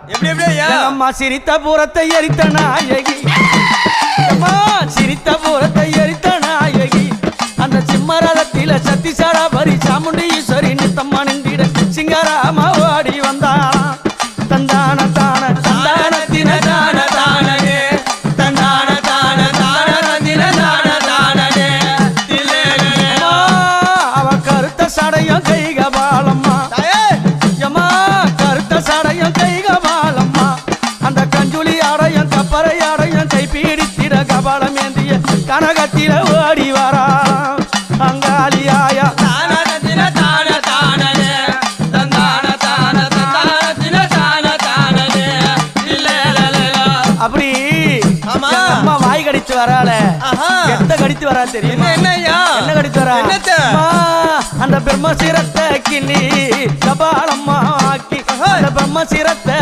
எப்படி எப்படியா அம்மா சிரித்த பூரத்தை எரித்த நாயகி அம்மா சிரித்த பூரத்தை எரித்த நாயகி அந்த சிம்மரதத்தில சத்திசாரா பரி சாமுண்டி ஈஸ்வரி நித்தம்மா நின்றிட சிங்காராமா ஓடி வந்தா தந்தான தான தந்தான தின தான தானே தந்தான தான தான தின தான தானே அவ கருத்த சடையும் கைகபாலம்மா யம்மா கருத்த சடையும் கைகபாலம்மா அந்த கஞ்சுளி ஆடையும் கப்பரை ஆடையும் கை பீடித்திட கபாலம் ஏந்திய கனகத்தில ஓடி வரா அங்காளியாயா அப்படி அம்மா வாய் கடிச்சு வரால எத்த கடித்து வரா தெரியும் என்ன கடித்து வரா அந்த பிரம்ம சிரத்தை கிள்ளி கபாலம்மா ஆக்கி அந்த பிரம்ம சிரத்தை